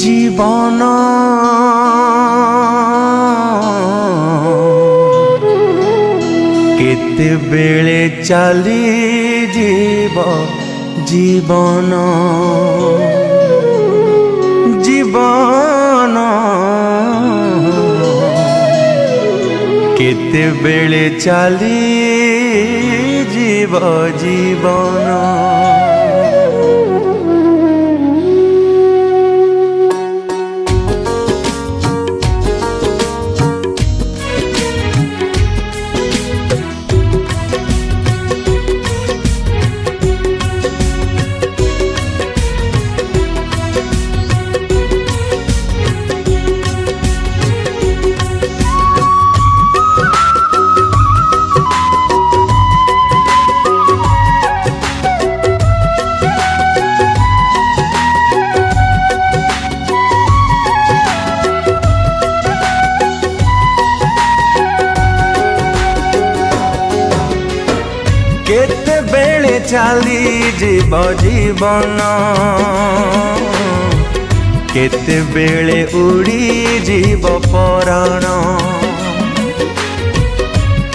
जीवन केते बेले चली जीव जीवन जीवन केते बेले चली जीव जीवन। केते बेले चली जीव जीवन केते बेले उड़ी जीव पराण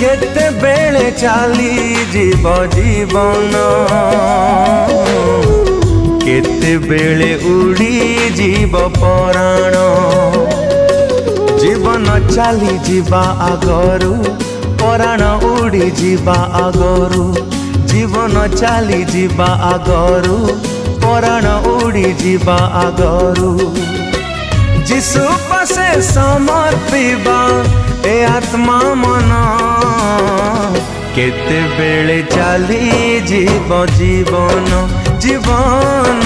केते बेले चली जीव जीवन केते बेले उड़ी जीव पराण। जीवन चली जीवा आगरू पराण उड़ी जीवा आगरू जीवन चली जीवा आगरू पराण उड़ी जीवा आगरू। जिसु पासे समर्पिबा ए आत्मा मन केते बेले चली जीव जीवन जीवन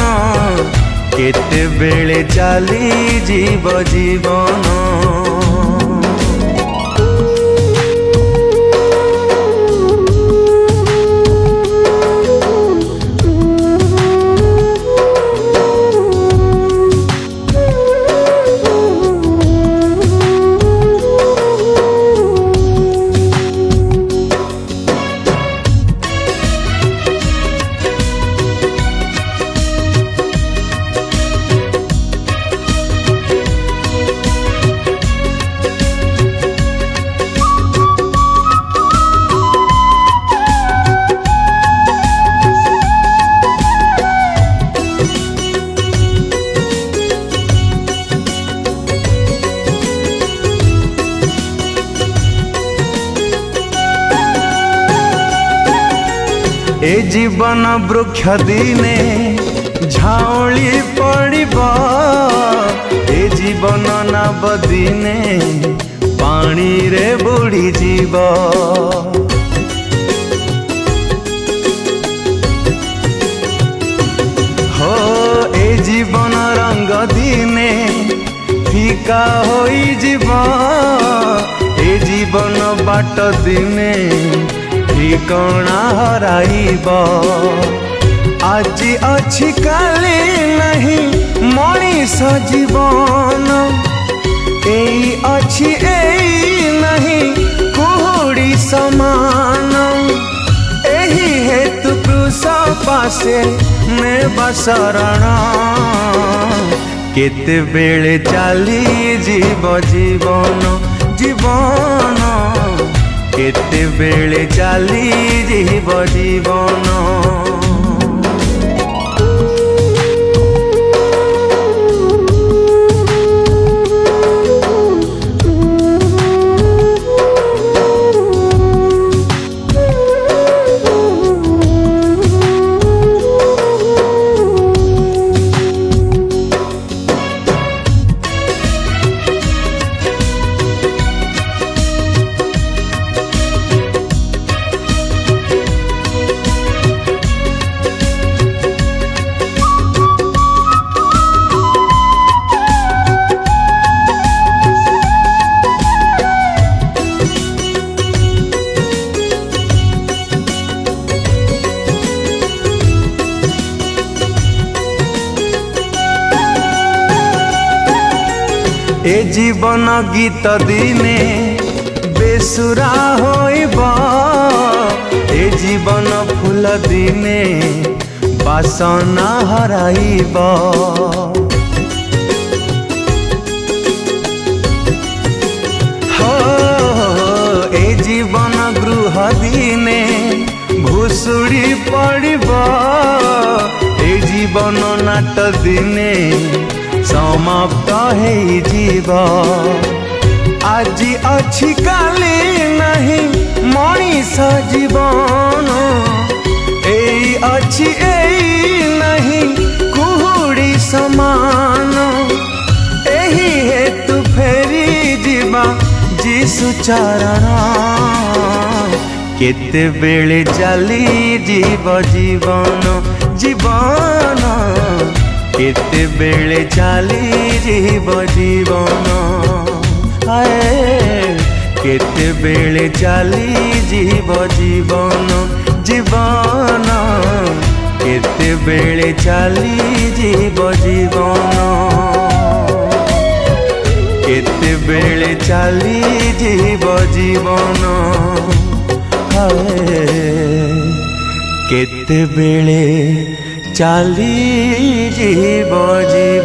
केते बेले चली जीव जीवन। ए जीवन वृक्ष दिने झाउली पड़िबा ए जीवन नाव दिने पानी रे बुड़ी जीव। हो ए जीवन रंग दिने फीका होई जीवा ए जीवन बाट दिने ठिकाना हराइब। आज अच्छी काली नहीं मनीष जीवन एई अच्छी एई नहीं कुहुड़ी समान। एही हेतु क्रूस पासे नेबा शरण केते बेले चली जीव जीवन जीवन केते बेले चली जीव जीवन। ए जीवन गीत दिने बेसुरा होइबा ए जीवन फूल दिने बासना हराइबा हो ए जीवन गृह दिने भुसुड़ी पड़िबा ए जीवन नाट दिने समाप्त है जीवा आज अच्छी काली नहीं मनीष जीवन एई अच्छी एई नहीं कुहुड़ी समान एही हेतु फेरी जीवा जीसु चरण केते बेले चली जीव जीवन जीवन केते बेले चली जीव जीवन केते बेले चली जीव जीवन जीवन केते बेले चली जीव जीवन केते बेले चली जीव जीवन केते बेले चली जीव जीवन।